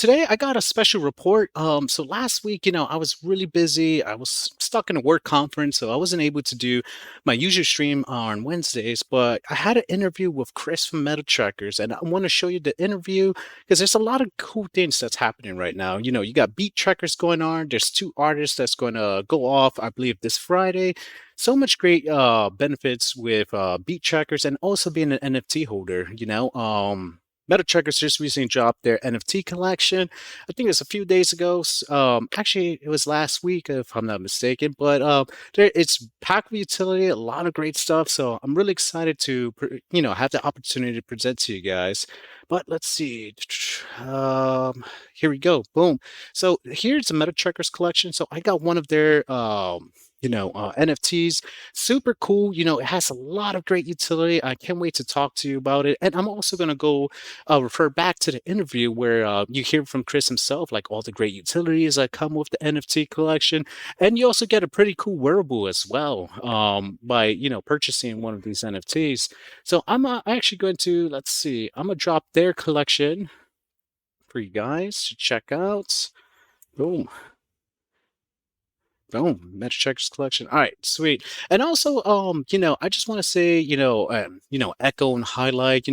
today I got a special report. So last week, I was really busy. I was stuck in a work conference, so I wasn't able to do my usual stream on Wednesdays. But I had an interview with Chris from MetaTrekkers, and I want to show you the interview because there's a lot of cool things that's happening right now. You got BeatTrekkers going on. There's two artists that's going to go off, I believe, this Friday. So much great benefits with BeatTrekkers and also being an NFT holder. MetaTrekkers just recently dropped their NFT collection. I think it was a few days ago. Actually, it was last week, if I'm not mistaken. But it's packed with utility, a lot of great stuff. So I'm really excited to, have the opportunity to present to you guys. But let's see. Here we go. Boom. So here's the MetaTrekkers collection. So I got one of their, NFTs. Super cool. It has a lot of great utility. I can't wait to talk to you about it. And I'm also going to go refer back to the interview where you hear from Chris himself, like all the great utilities that come with the NFT collection, and you also get a pretty cool wearable as well by purchasing one of these NFTs. So I'm actually going to let's see. I'm gonna drop their collection for you guys to check out. Boom. Boom, MetaTrekkers collection. All right, sweet. And also, I just want to say, echo and highlight,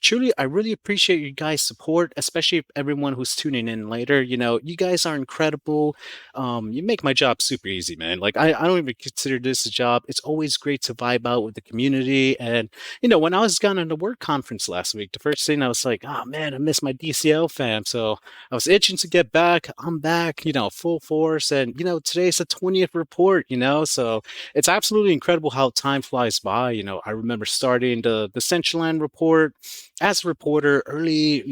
truly, I really appreciate you guys' support, especially everyone who's tuning in later. You guys are incredible. You make my job super easy, man. Like I don't even consider this a job. It's always great to vibe out with the community. And when I was gone on the work conference last week, the first thing I was like, oh man, I miss my DCL fam. So I was itching to get back. I'm back, full force. And today's the 20th report, so it's absolutely incredible how time flies by. I remember starting the Decentraland Report as a reporter early,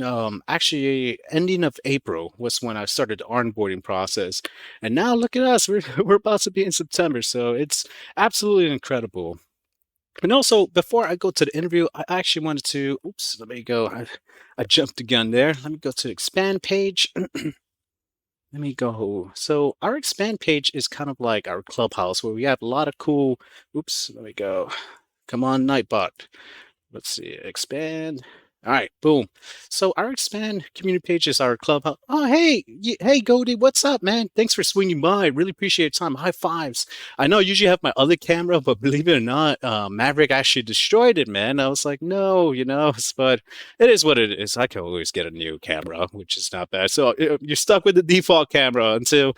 actually ending of April was when I started the onboarding process. And now look at us, we're about to be in September. So it's absolutely incredible. And also, before I go to the interview, I actually wanted to, oops, let me go. I jumped the gun there. Let me go to the expand page. Let me go. So our expand page is kind of like our clubhouse where we have a lot of cool, oops, let me go. Come on, Nightbot. Let's see, expand. All right, boom. So our expand community page is our clubhouse. Oh, hey, hey, Goldie, what's up, man? Thanks for swinging by. Really appreciate your time. High fives. I know I usually have my other camera, but believe it or not, Maverick actually destroyed it, man. I was like, no, but it is what it is. I can always get a new camera, which is not bad. So you're stuck with the default camera until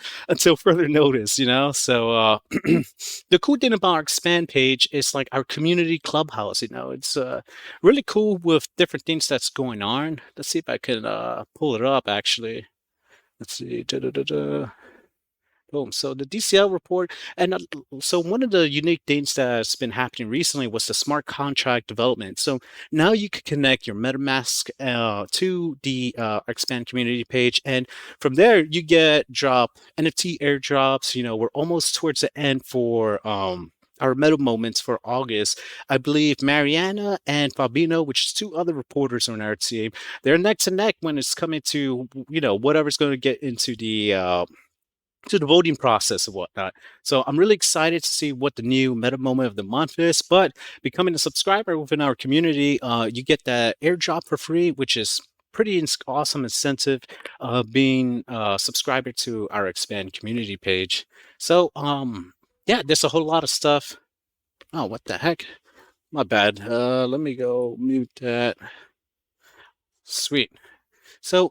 further notice, So the cool thing about our expand page is like our community clubhouse. It's really cool with different things that's going on. Let's see if I can pull it up actually. Let's see. Boom. So the DCL report, and so one of the unique things that's been happening recently was the smart contract development. So now you can connect your MetaMask to the Expand community page, and from there you get drop NFT airdrops. We're almost towards the end for our meta moments for August. I believe Mariana and Fabino, which is two other reporters on our team, they're neck to neck when it's coming to whatever's going to get into the voting process and whatnot. So I'm really excited to see what the new meta moment of the month is. But becoming a subscriber within our community, you get that airdrop for free, which is pretty awesome incentive being a subscriber to our expand community page. So yeah, there's a whole lot of stuff. Oh, what the heck? My bad. Let me go mute that. Sweet. So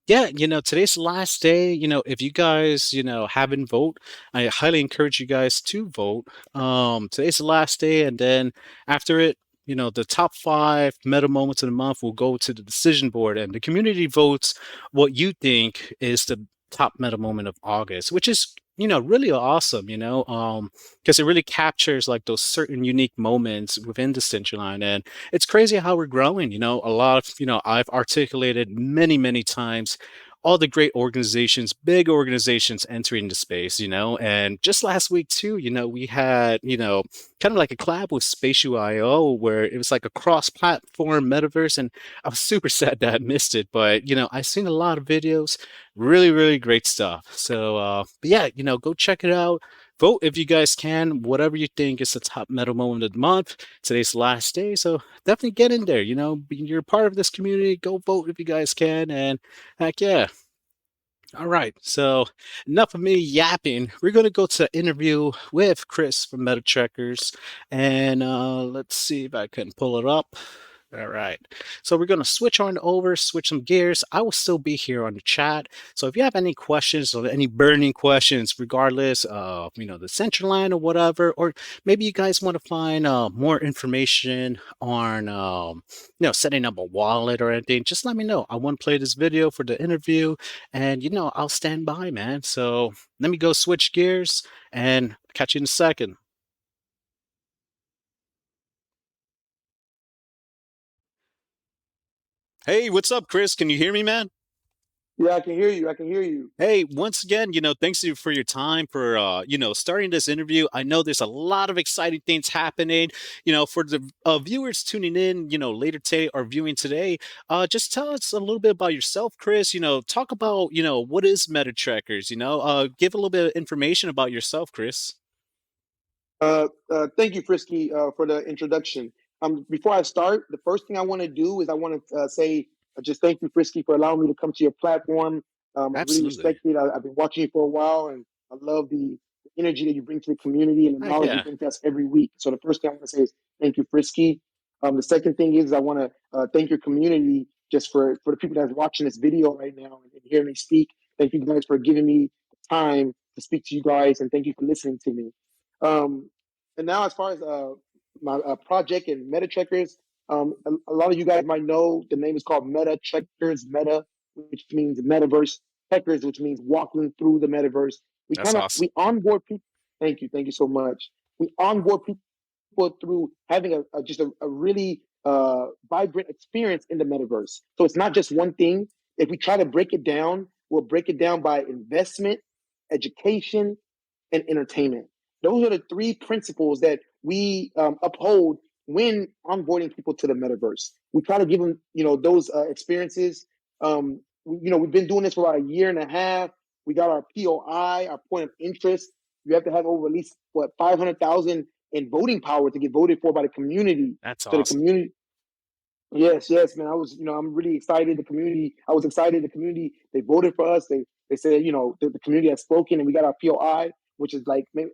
yeah, today's the last day. If you guys, haven't vote, I highly encourage you guys to vote. Today's the last day, and then after it, the top 5 meta moments of the month will go to the decision board, and the community votes what you think is the top meta moment of August, which is really awesome, because it really captures like those certain unique moments within Decentraland. And it's crazy how we're growing, a lot of, I've articulated many, many times all the great organizations, big organizations entering the space, and just last week too, we had, kind of like a collab with Spatial.io where it was like a cross-platform metaverse, and I was super sad that I missed it, but I've seen a lot of videos, really, really great stuff. So but yeah, go check it out. vote if you guys can, whatever you think is the top metal moment of the month. Today's the last day, so definitely get in there. You're part of this community. Go vote if you guys can, and heck yeah. All right, so enough of me yapping. We're going to go to the interview with Chris from MetaTrekkers, and let's see if I can pull it up. All right, so we're going to switch some gears. I will still be here on the chat. So if you have any questions or any burning questions, regardless of the Decentraland or whatever, or maybe you guys want to find more information on setting up a wallet or anything, just let me know. I want to play this video for the interview, and I'll stand by, man. So let me go switch gears and catch you in a second. Hey, what's up, Chris? Can you hear me, man? Yeah, I can hear you. I can hear you. Hey, once again, thanks you for your time for starting this interview. I know there's a lot of exciting things happening. For the viewers tuning in, later today or viewing today, just tell us a little bit about yourself, Chris. Talk about what is MetaTrekkers. Give a little bit of information about yourself, Chris. Thank you, Frisky, for the introduction. Before I start, the first thing I want to do is I want to say just thank you, Frisky, for allowing me to come to your platform. I really Absolutely. respect it. I've been watching you for a while, and I love the energy that you bring to the community and the Heck knowledge you yeah. bring to us every week. So the first thing I want to say is thank you, Frisky. The second thing is I want to thank your community just for the people that's watching this video right now and hearing me speak. Thank you guys for giving me time to speak to you guys, and thank you for listening to me. Um, and now, as far as my project and MetaTrekkers, a lot of you guys might know the name is called MetaTrekkers. Meta, which means metaverse. Trekkers, which means walking through the metaverse. That's We awesome. onboard people. Thank you so much. We onboard people through having just a really vibrant experience in the metaverse. So it's not just one thing. If we try to break it down, we'll break it down by investment, education, and entertainment. Those are the three principles that we uphold when onboarding people to the metaverse. We try to give them, those experiences. We've been doing this for about a year and a half. We got our POI, our point of interest. You have to have over at least 500,000 in voting power to get voted for by the community. That's So the awesome. community, yes, man. I'm really excited. The community, I was excited. The community, they voted for us. They said, the community has spoken, and we got our POI, which is like maybe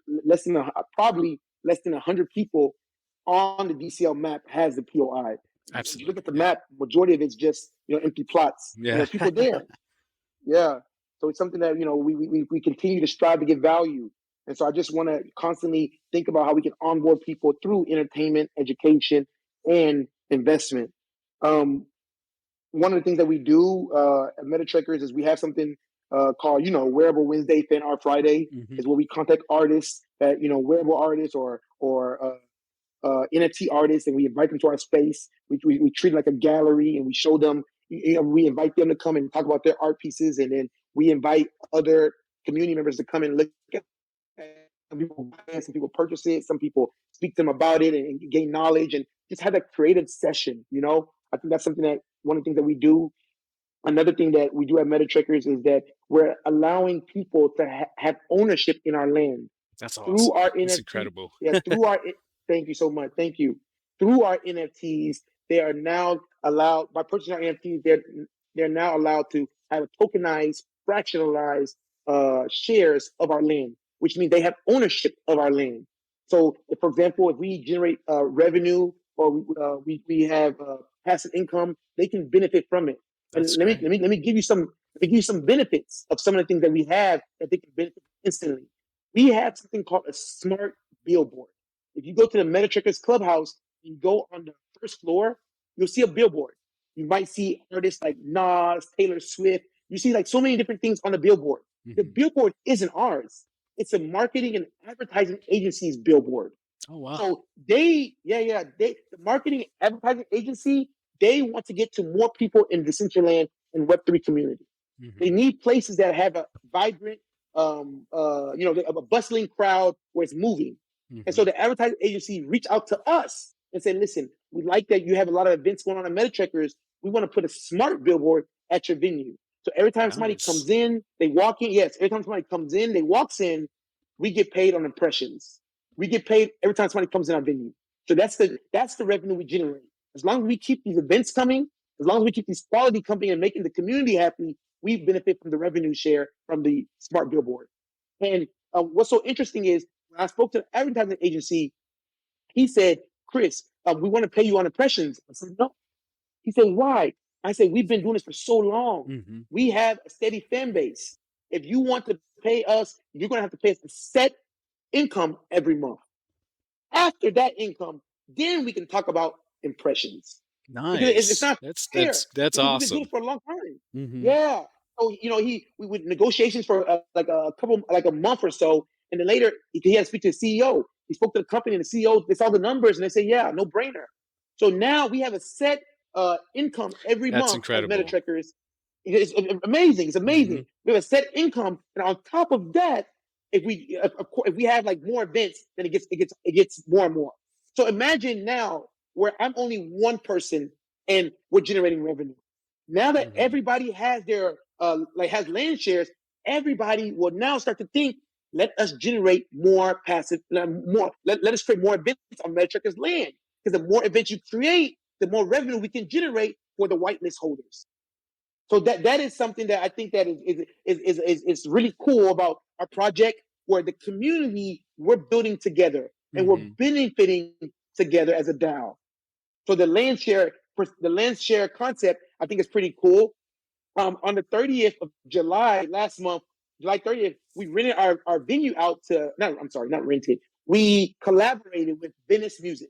probably less than 100 people on the DCL map has the POI. If you look Absolutely. at the Yeah. map, majority of it's just empty plots, and Yeah. there's people there. Yeah. So it's something that we continue to strive to give value. And so I just want to constantly think about how we can onboard people through entertainment, education, and investment. Um, One of the things that we do at MetaTrekkers is we have something called, Wearable Wednesday, Fan Art Friday, Hmm. is where we contact artists that, wearable artists or NFT artists, and we invite them to our space. We treat it like a gallery, and we show them. We invite them to come and talk about their art pieces, and then we invite other community members to come and look at it. Some people buy it, some people purchase it, some people speak to them about it and gain knowledge, and just have that creative session. I think that's something that one of the things that we do. Another thing that we do at MetaTrekkers is that we're allowing people to have ownership in our land That's through awesome. our That's NFT. incredible. Yeah, through our thank you so much. Thank you. Through our NFTs, they are now allowed by purchasing our NFTs. They're now allowed to have a tokenized, fractionalized shares of our land, which means they have ownership of our land. So, if, for example, if we generate revenue or we have passive income, they can benefit from it. And That's great. let me give you some benefits of some of the things that we have that they can benefit instantly. We have something called a smart billboard. If you go to the MetaTrekkers Clubhouse, you go on the first floor, you'll see a billboard. You might see artists like Nas, Taylor Swift. You see like so many different things on the billboard. The Hmm. billboard isn't ours. It's a marketing and advertising agency's billboard. Oh wow. So the marketing advertising agency, they want to get to more people in the Decentraland and Web3 community. They Hmm. need places that have a vibrant, a bustling crowd where it's moving. And so Hmm. the advertising agency reach out to us and say, listen, we like that you have a lot of events going on in MetaTrekkers. We want to put a smart billboard at your venue. So every time somebody Nice. comes in, they walk in. Yes, every time somebody comes in, they walks in, we get paid on impressions. We get paid every time somebody comes in our venue. So that's the revenue we generate. As long as we keep these events coming, as long as we keep these quality coming and making the community happy, we benefit from the revenue share from the smart billboard. And what's so interesting is when I spoke to the advertising agency, he said, Chris, we want to pay you on impressions. I said, no. He said, why? I said, we've been doing this for so long. Hmm. We have a steady fan base. If you want to pay us, you're going to have to pay us a set income every month. After that income, then we can talk about impressions because it's Nice. not That's fair that's that's because we've been doing awesome. it for a long time. Hmm. Yeah. So we would negotiations for like a couple like a month or so, and then later he had to speak to the CEO. He spoke to the company, and the CEO they saw the numbers and they say, yeah, no brainer. So now we have a set income every That's month as incredible. MetaTrekkers. It's amazing. It's Hmm. amazing. We have a set income, and on top of that, if we have like more events, then it gets more and more. So imagine now where I'm only one person and we're generating revenue. Now that Hmm. everybody has their has land shares, everybody will now start to think, let us generate more passive, let us create more events on MetaTrekkers land. Because the more events you create, the more revenue we can generate for the whitelist holders. So that is something that I think that is really cool about our project, where the community we're building together and we're Hmm. benefiting together as a DAO. So the land share concept I think is pretty cool. On the 30th of July last month, July 30th, we rented our venue out to, not, I'm sorry, not rented. We collaborated with Venice Music.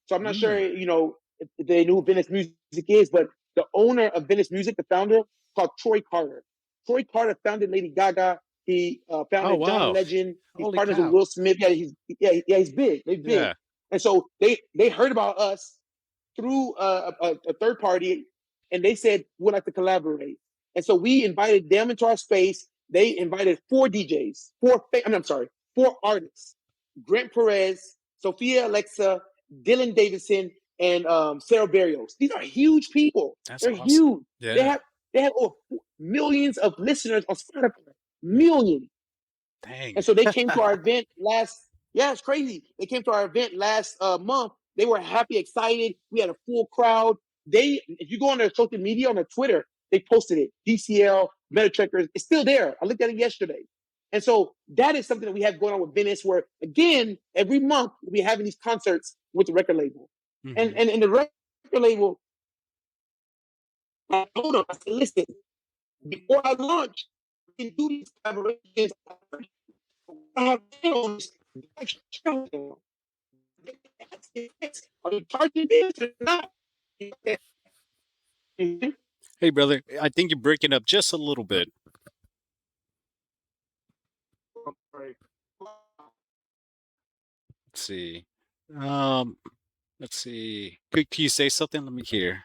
So I'm not sure, Mm. if they knew who Venice Music is, but the owner of Venice Music, the founder, called Troy Carter. Troy Carter founded Lady Gaga. He Oh, founded John wow. Legend. He's Holy partners with cow. Will Smith. He's big. They're big. Yeah. And so they heard about us through a third party, and they said we'd like to collaborate. And so we invited them into our space. They invited four DJs, I'm sorry, four artists: Grant Perez, Sophia Alexa, Dylan Davidson, and Sarah Barrios. These are huge people. That's They're awesome. huge. They Yeah. have they have over millions of listeners on Spotify. Millions. Dang. And so they came to our event yeah, it's crazy. They came to our event last month. They were happy, excited. We had a full crowd. If you go on their social media, on their Twitter, they posted it. DCL, MetaTrekkers, it's still there. I looked at it yesterday. And so that is something that we have going on with Venice, where again, every month we're having these concerts with the record label. And Hmm. and, and the record label, I told them, I said, listen, before I launch, we can do these collaborations. I have films. Are you charging this or not? Mhm. Hey, brother, I think you're breaking up just a little bit. Let's see. Um, let's see. Could you say something? Let me hear.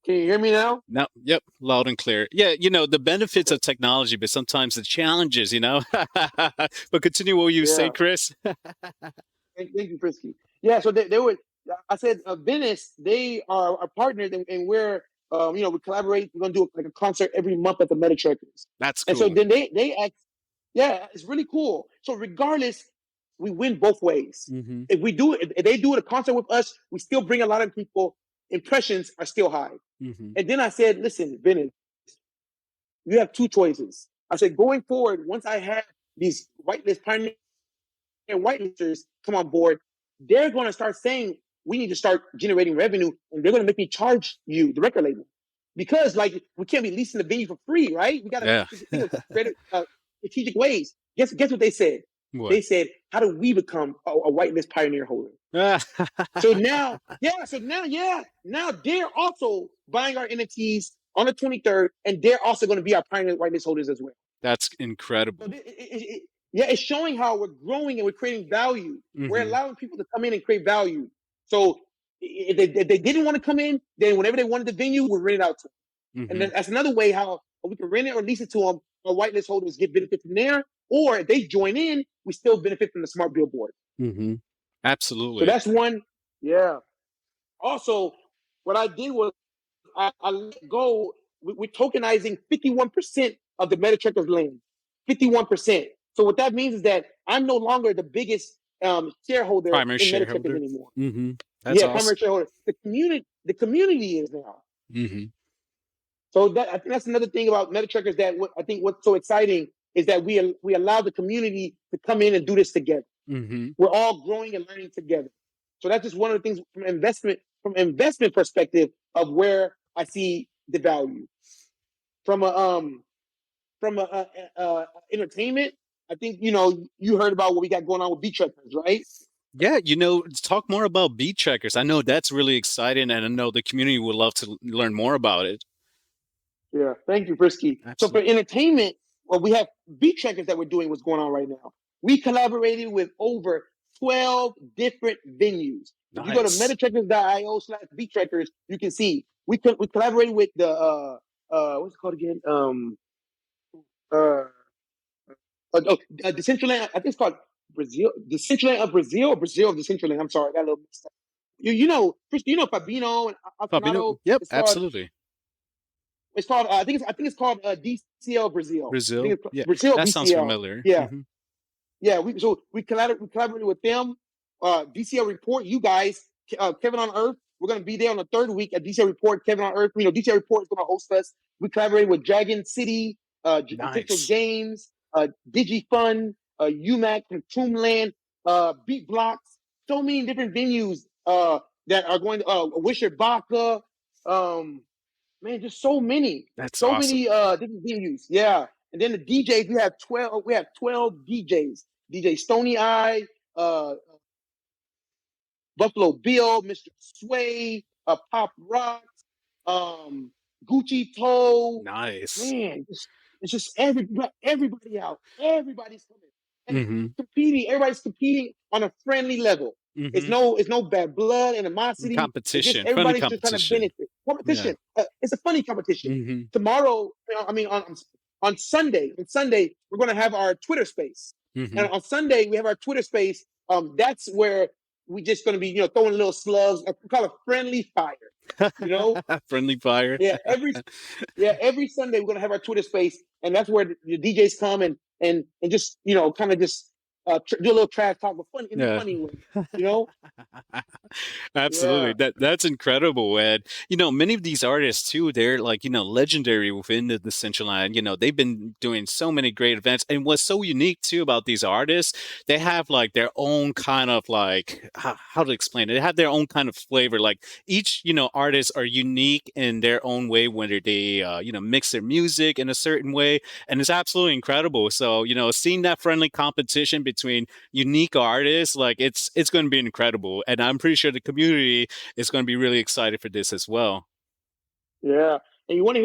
Can you hear me now? No, yep, loud and clear. Yeah, the benefits Okay. of technology, but sometimes the challenges. But continue what you say, Yeah. Chris. Thank you, Frisky. Yeah. So they were. I said Venice. They are our partners, and we're we collaborate. We're gonna do like a concert every month at the MetaTrekkers. That's And so cool. then they asked, yeah, it's really cool. So regardless, we win both ways. Hmm. If they do a concert with us, we still bring a lot of people. Impressions are still high. Hmm. And then I said, listen, Venice, you have two choices. I said, going forward, once I have these whitelist pioneer whitelisters come on board, they're going to start saying, we need to start generating revenue, and they're going to make me charge you, the record label. Because like we can't be leasing the venue for free, right? We got to Yeah. think of creative, strategic ways. Guess what they said? What? They said, how do we become a whitelist pioneer holder? So now, now they're also buying our NFTs on the 23rd, and they're also going to be our pioneer whitelist holders as well. That's So incredible. yeah, it's showing how we're growing and we're creating value. We're Hmm. allowing people to come in and create value. So if they didn't want to come in, then whenever they wanted the venue, we rent it out to them. And Hmm. then that's another way how we can rent it or lease it to them. Our whitelist holders get benefit from there, or if they join in, we still benefit from the smart billboard. Hmm. So Absolutely. that's one. Yeah. Also, what I did was I let go. We're tokenizing 51% of the MetaTrackers land. 51%. So what that means is that I'm no longer the biggest shareholder Primary in MetaTrekkers shareholder. anymore. That's Yeah, primary awesome. shareholder. The community is now. Hmm. So that I think that's another thing about MetaTrekkers that I think what's so exciting is that we allow the community to come in and do this together. Hmm. We're all growing and learning together. So that's just one of the things from investment perspective of where I see the value. From a entertainment, I think you heard about what we got going on with BeatTrekkers, right? Yeah, talk more about BeatTrekkers. I know that's really exciting, and I know the community would love to learn more about it. Yeah, thank you, Brisky. So for Absolutely. entertainment, well, we have BeatTrekkers that we're doing what's going on right now. We collaborated with over 12 different venues. If you go to Nice. metatrackers.io/BeatTrekkers, you can see we collaborated with the what's it called again? Uh, Decentraland. I think it's called Brazil, Decentraland of Brazil, or Brazil of Decentraland. I'm sorry, I got a little mixed up. Chris, Fabino and Fabino. Alcanado. Yep, It's called absolutely. I think it's called DCL Brazil. I think Brazil. it's Yeah, Brazil that sounds BCL. familiar. Yeah, Hmm. yeah. We collaborated with them. DCL Report. You guys, Kevin on Earth. We're gonna be there on the third week at DCL Report. Kevin on Earth. DCL Report is gonna host us. We collaborated with Dragon City, Digital Nice. Games, DigiFun, UMAC from Toomland, Beat Blocks. So many different venues that are going to Wisher Baka. Um, Man, just That's so awesome. many different venues. Yeah. And then the DJs, we have 12 DJs. DJ Stony Eye, uh Buffalo Bill, Mr. Sway, Pop Rock, um, Gucci Toe. Nice. Man, it's just everybody out. Everybody's coming. And Hmm. competing, everybody's competing on a friendly level. It's Hmm. no, it's no bad blood, animosity. It's just Competition, friendly everybody's just trying to competition. benefit. Yeah. Competition. It's a funny competition. Hmm. Tomorrow, I mean, on Sunday, we're going to have our Twitter space, Hmm. and on Sunday we have our Twitter space. That's where we just going to be, throwing little slugs. We call it friendly fire. You know, Friendly fire. yeah. Every Sunday we're gonna have our Twitter space, and that's where the DJs come and just kind of just do a little trash talk, but fun in a Yeah. funny way. You know? Absolutely. Yeah. That's incredible. And many of these artists too, they're like, legendary within the Decentraland. They've been doing so many great events. And what's so unique too about these artists, they have like their own kind of like how to explain it. They have their own kind of flavor. Like each, artists are unique in their own way when they mix their music in a certain way. And it's absolutely incredible. So, seeing that friendly competition between unique artists, like it's going to be incredible, and I'm pretty sure the community is going to be really excited for this as well. Yeah. And you want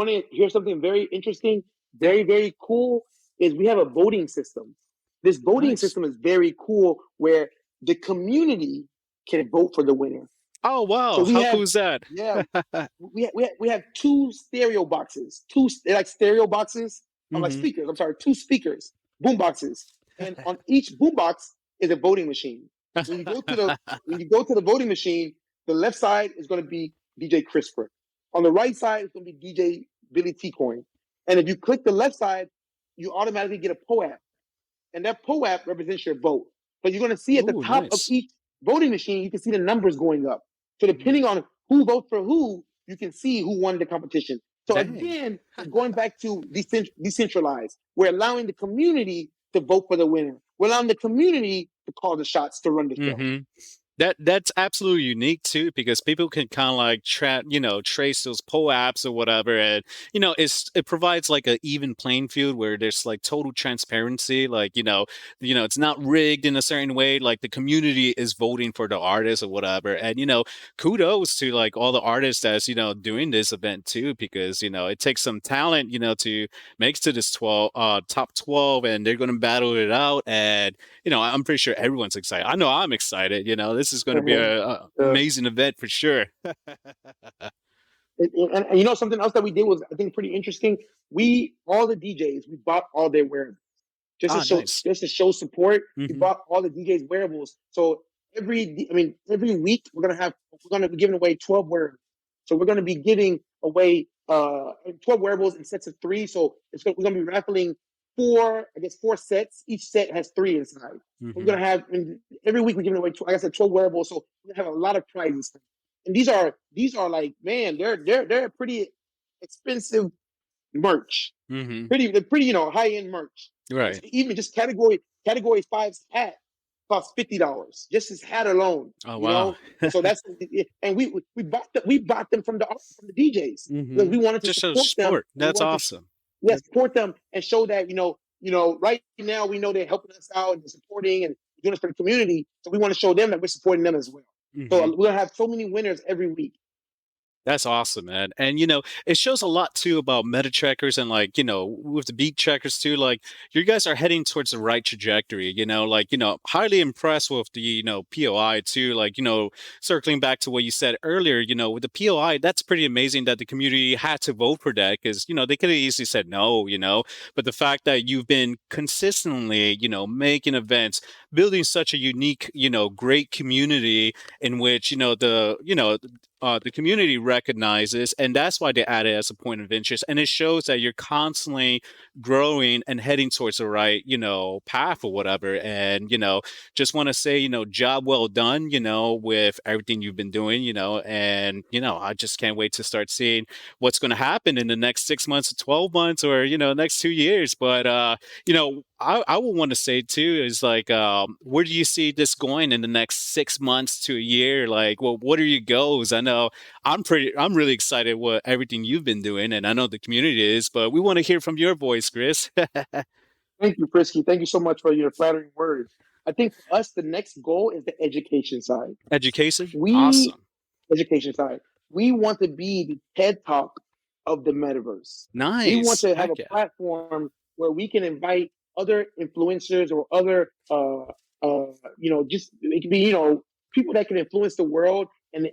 to hear something very interesting, Yeah, very very cool? Is we have a voting system. This voting nice. system is very cool, where the community can vote for the winner. Oh So wow, we how have, cool is that? yeah, we have two stereo boxes, they're like stereo boxes, like Hmm. speakers. I'm sorry, two speakers, boom boxes, and on each boom box is a voting machine. When you go to the when you go to the voting machine, the left side is going to be DJ CRISPR. On the right side is going to be DJ Billy T Coin. And if you click the left side, you automatically get a POAP, and that POAP represents your vote. So you're going to see at the Oh, top of nice. each voting machine, you can see the numbers going up. So Mm. depending on who votes for who, you can see who won the competition. So Dang. again, going back to decentralized, we're allowing the community to vote for the winner. We're allowing the community to call the shots to run the show. Hmm. That's absolutely unique too, because people can kind of like trace those poll apps or whatever, and it provides like an even playing field where there's like total transparency. Like it's not rigged in a certain way. Like the community is voting for the artist or whatever, and kudos to like all the artists that's doing this event too, because it takes some talent to make it to this 12 top 12, and they're going to battle it out, and I'm pretty sure everyone's excited. I know I'm excited. This is going to be a Uh, amazing event for sure. and something else that we did was, I think, pretty interesting. All the DJs, we bought all their wearables. just to Ah, show nice. just to show support. We Hmm. bought all the DJs wearables. So every week we're gonna be giving away 12 wearables. So we're gonna be giving away 12 wearables in sets of three. So we're gonna be raffling I guess, 4 sets. Each set has three inside. We're Hmm. gonna have every week we're giving away, like I said, 12 wearables. So we have a lot of prizes. And these are like, man, they're pretty expensive merch. Hmm. They're pretty, high end merch. Right. Even just category five's hat costs $50 just his hat alone. Oh, You wow. know, and so that's and we bought them from the DJs because Hmm. we wanted to Just shows support them sport. and we That's wanted to awesome. yeah, support them and show that right now we know they're helping us out and supporting and doing this for the community. So we want to show them that we're supporting them as well. So Hmm. we're gonna have so many winners every week. That's awesome, man. And it shows a lot too about MetaTrekkers and like, with the BeatTrekkers too, like you guys are heading towards the right trajectory, like, highly impressed with the, POI too. Like, circling back to what you said earlier, with the POI, that's pretty amazing that the community had to vote for that because, they could have easily said no, but the fact that you've been consistently, making events, building such a unique, great community in which, the community recognizes, and that's why they add it as a point of interest. And it shows that you're constantly growing and heading towards the right, path or whatever. And just want to say, job well done, with everything you've been doing, and I just can't wait to start seeing what's going to happen in the next 6 months, or 12 months, or next 2 years. But I would want to say too is like, where do you see this going in the next 6 months to a year? Like, well, what are your goals? I know I'm really excited what everything you've been doing, and I know the community is, but we want to hear from your voice, Chris. Thank you, Frisky. Thank you so much for your flattering words. I think for us, the next goal is the education side. Education, We awesome, education side. We want to be the TED Talk of the metaverse. We want nice, to have heck a yeah, platform where we can invite other influencers or other, just it could be, people that can influence the world and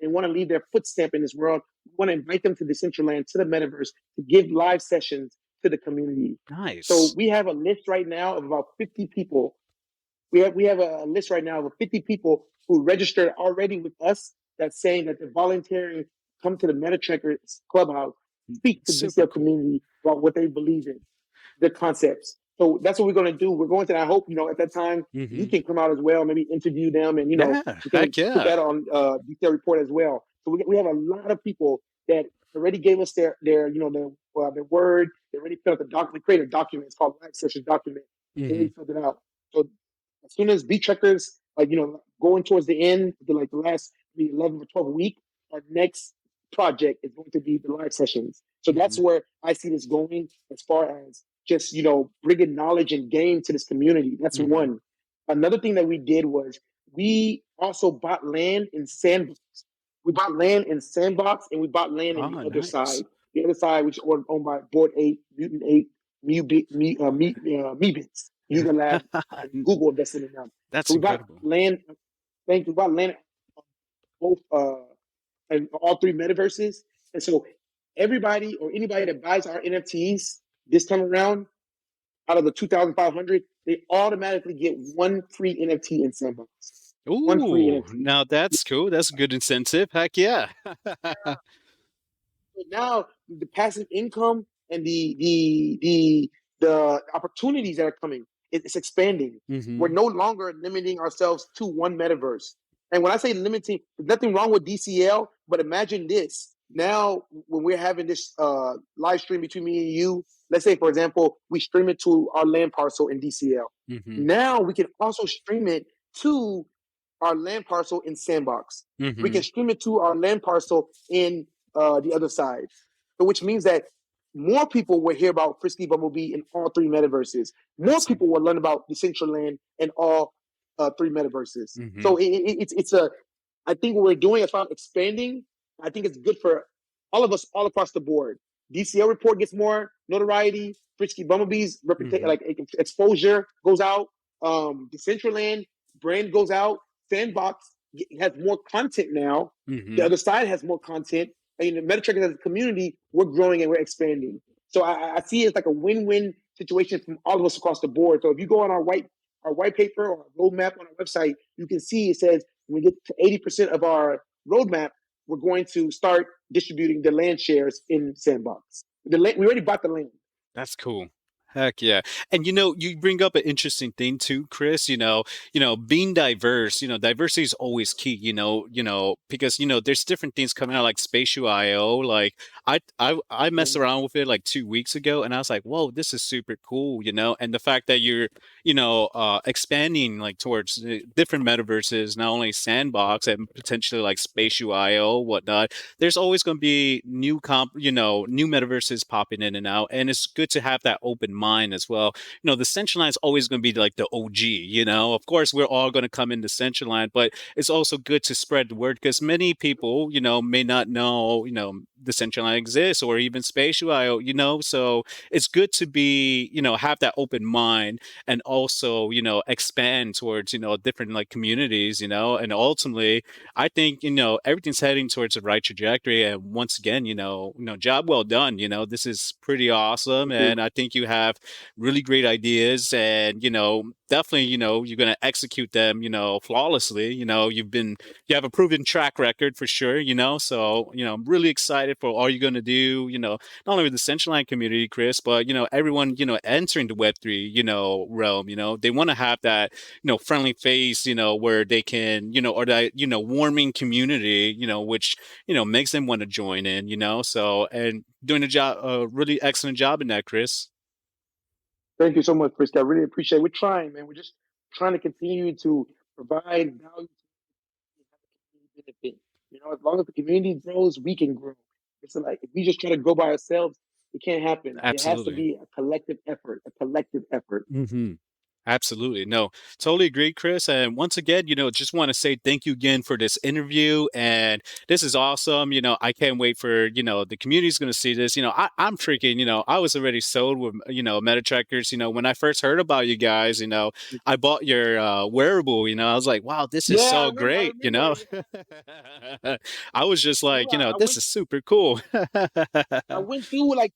want to leave their footstep in this world. We want to invite them to Decentraland, to the metaverse, to give live sessions to the community. So nice. we have a list right now of about 50 people. We have a list right now of 50 people who registered already with us that's saying that they're volunteering to come to the MetaTrekkers Clubhouse, speak to the Super DCL cool. community about what they believe in, the concepts. So that's what we're going to do. We're going to, I hope, at that time, you Hmm. can come out as well, maybe interview them, and, Yeah, we can heck put yeah. that on DCL Report as well. So we have a lot of people that already gave us their word. They already filled out the document, created a document. It's called Live Session Document. They Hmm. already filled it out. So as soon as BeatTrekkers, going towards the end, the last maybe 11 or 12 week, our next project is going to be the live sessions. So that's Hmm. where I see this going as far as just, bringing knowledge and game to this community. That's Hmm. one. Another thing that we did was we also bought land in Sandbox. We bought land in Sandbox and we bought land in the Oh, other nice. side. The other side, which is owned by Board 8, Mutant 8, Meebits, User Lab, and Google invested in them. That's So we bought incredible. land. Thank you. We bought land both and all three metaverses. And so everybody or anybody that buys our NFTs this time around, out of the 2,500, they automatically get one free NFT in Sandbox. One free Ooh, NFT. now that's cool. That's a good incentive. Heck yeah. But now the passive income and the opportunities that are coming, it's expanding. We're Hmm. no longer limiting ourselves to one metaverse. And when I say limiting, there's nothing wrong with DCL, but imagine this. Now, when we're having this live stream between me and you, let's say, for example, we stream it to our land parcel in DCL. Hmm. Now we can also stream it to our land parcel in Sandbox. We Hmm. can stream it to our land parcel in the other side. So which means that more people will hear about Frisky Bumblebee in all three metaverses. More Awesome. people will learn about Decentraland in all three metaverses. Hmm. So it's a. I think what we're doing as far as expanding, I think it's good for all of us all across the board. DCL report gets more notoriety. Frisky Bumblebee's reputation, Hmm. like exposure, goes out. Decentraland brand goes out. Sandbox has more content now. The Hmm. other side has more content. And MetaTrekkers as a community, we're growing and we're expanding. So I see it as like a win-win situation from all of us across the board. So if you go on our white paper or our roadmap on our website, you can see it says when we get to 80% of our roadmap, we're going to start distributing the land shares in Sandbox. We already bought the land. That's cool. Heck yeah. And you bring up an interesting thing too, Chris. Being diverse, diversity is always key, because there's different things coming out like spatial IO. Like I messed Mhm. around with it like 2 weeks ago and I was like, whoa, this is super cool, and the fact that you're, expanding like towards different metaverses, not only sandbox and potentially like spatial IO, whatnot. There's always going to be new metaverses popping in and out, and it's good to have that open mind as well. The Decentraland is always going to be like the OG. Of course, we're all going to come into Decentraland, but it's also good to spread the word because many people, may not know, the Decentraland exists or even Spatial IO. So it's good to be, have that open mind and also, expand towards, different like communities, and ultimately I think everything's heading towards the right trajectory. And once again, job well done. This is pretty awesome, Thank you. and I think you have really great ideas, and definitely you're gonna execute them flawlessly. You have a proven track record for sure. So I'm really excited for all you're gonna do. Not only with the Centraline community, Chris, but everyone entering the Web3 realm. They want to have that friendly face, where they can, or that, warming community, which, makes them want to join in, so, and doing a really excellent job in that, Chris. Thank you so much, Chris. I really appreciate it. We're trying, man. We're just trying to continue to provide value to the benefit. As long as the community grows, we can grow. It's like if we just try to grow by ourselves, it can't happen. It has to Absolutely. be a collective effort, a collective effort. Hmm. Absolutely. No, totally agree, Chris. And once again, just want to say thank you again for this interview. And this is awesome. I can't wait for, the community's going to see this. I'm freaking, I was already sold with, MetaTrekkers. When I first heard about you guys, I bought your wearable, I was like, wow, this is Yeah, I so remember. I great. remember. Yeah, I was just I like, remember. I this went is super cool. I went through like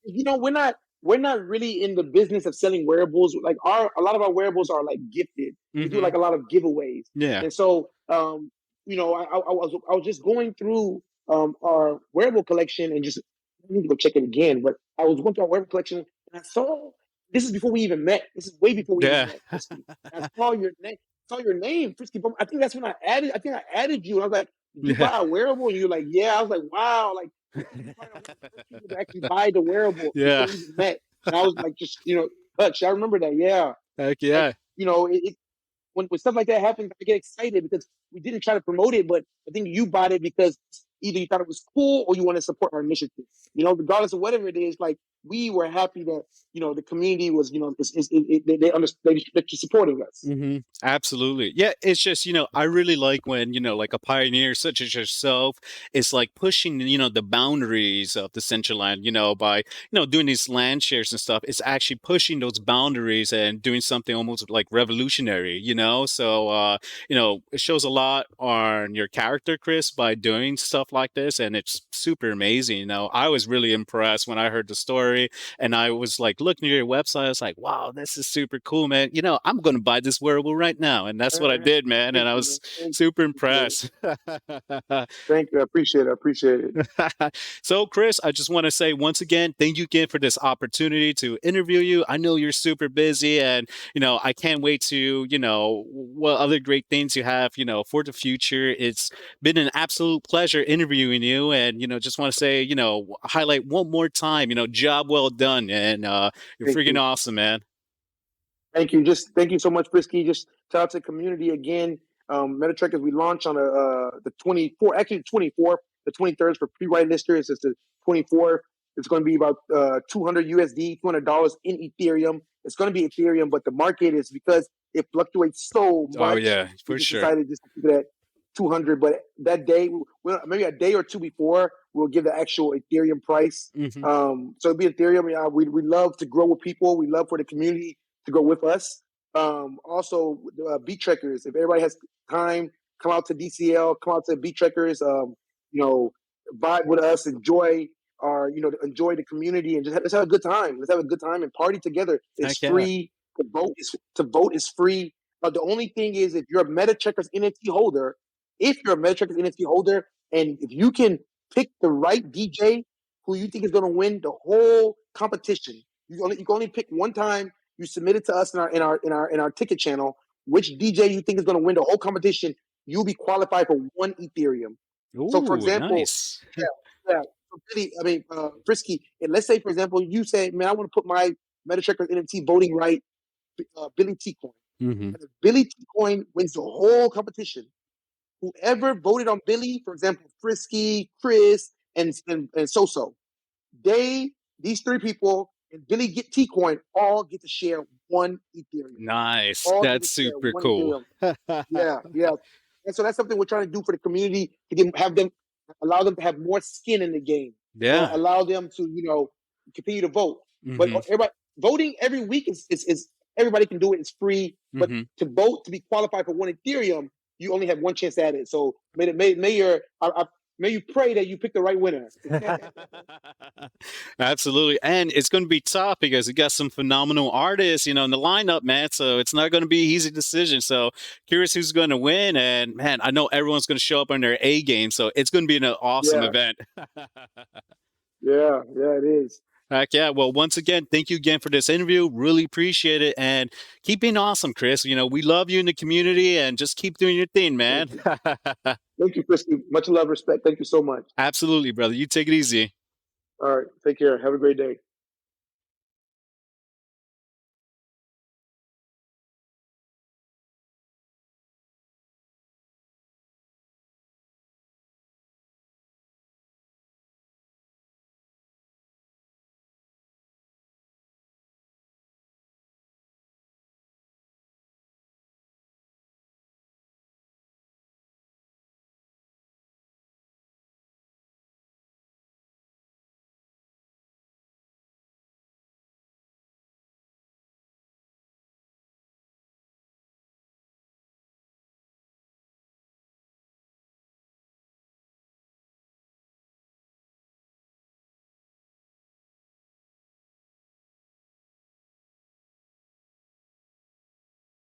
we're not really in the business of selling wearables. Like a lot of our wearables are like gifted. We do Hmm. like a lot of giveaways, Yeah. and so I was just going through our wearable collection and just I need to go check it again. But I was going through our wearable collection and I saw this is before we even met. This is way before we even Yeah. met, Frisky. And I saw your name, Frisky. I think that's when I think I added you, and I was like, "Did you Yeah. buy a wearable?" And you're like, "Yeah." I was like, "Wow!" Like you're probably one of the first people to actually buy the wearable before Yeah. we even met. And I was like, just touch. I remember that. Yeah, Heck like yeah. when stuff like that happens, I get excited because we didn't try to promote it, but I think you bought it because either you thought it was cool or you want to support our initiative. Regardless of whatever it is, like we were happy that the community was they understand that you're supporting us. Absolutely. Yeah, it's just, I really like when, like a pioneer such as yourself is like pushing, the boundaries of the Central Land, by, doing these land shares and stuff. It's actually pushing those boundaries and doing something almost like revolutionary, So, it shows a lot on your character, Chris, by doing stuff like this. And it's super amazing. I was really impressed when I heard the story and I was like looking at your website. I was like, wow, this is super cool, man. I'm going to buy this wearable right now. And that's what I did, man. And Thank I you, man. was Thank you. super Appreciate it. impressed. Thank you. I appreciate it. I appreciate it. So, Chris, I just want to say once again, thank you again for this opportunity to interview you. I know you're super busy, and I can't wait to what other great things you have for the future. It's been an absolute pleasure interviewing you, and just want to say highlight one more time, job well done, and you're Thank freaking you. awesome, man. Thank you. Just thank you so much, Frisky. Just shout out to the community again. MetaTrekkers, we launched on the 24th, actually the 24th, the 23rd for pre-write listers. It's the 24th. It's going to be about 200 USD, $200 in Ethereum. It's going to be Ethereum, but the market is because it fluctuates so Oh much. yeah, We for just sure. decided just to keep it at 200. But that day, maybe a day or two before, we'll give the actual Ethereum price. Hmm. So it'll be Ethereum. Yeah, we love to grow with people. We love for the community to go with us. Also, BeatTrekkers. If everybody has time, come out to DCL, come out to BeatTrekkers. You know, vibe with us, enjoy enjoy the community, and let's have a good time. Let's have a good time and party together. It's Heck yeah. free. To vote is free. The only thing is, if you're a MetaTrekkers NFT holder, and if you can pick the right DJ who you think is going to win the whole competition, You can only pick one time. You submit it to us in our ticket channel. Which DJ you think is going to win the whole competition? You'll be qualified for one Ethereum. So, for Ooh, example, nice. yeah, yeah. So really, I mean, Frisky. And let's say, for example, you say, "Man, I want to put my MetaTrekkers NFT voting right, Billy T coin." Hmm. And if Billy T coin wins the whole competition, whoever voted on Billy, for example, Frisky, Chris, and So, these three people and Billy get T coin all get to share one Ethereum. Nice. All get to That's share super one cool. Ethereum. Yeah, yeah. And so that's something we're trying to do for the community to have them, allow them to have more skin in the game, or Yeah. allow them to, continue to vote. But Hmm. everybody voting every week is everybody can do it. It's free. But Hmm. to vote to be qualified for one Ethereum, you only have one chance at it. So may you pray that you pick the right winner. Absolutely. And it's going to be tough because you got some phenomenal artists, in the lineup, man. So it's not going to be an easy decision. So curious who's going to win. And man, I know everyone's going to show up on their A game. So it's going to be an awesome Yeah, event. yeah, yeah. It is. Heck yeah. Well, once again, thank you again for this interview. Really appreciate it. And keep being awesome, Chris. We love you in the community and just keep doing your thing, Thank man. you. Thank you, Christy. Much love, respect. Thank you so much. Absolutely, brother. You take it easy. All right. Take care. Have a great day.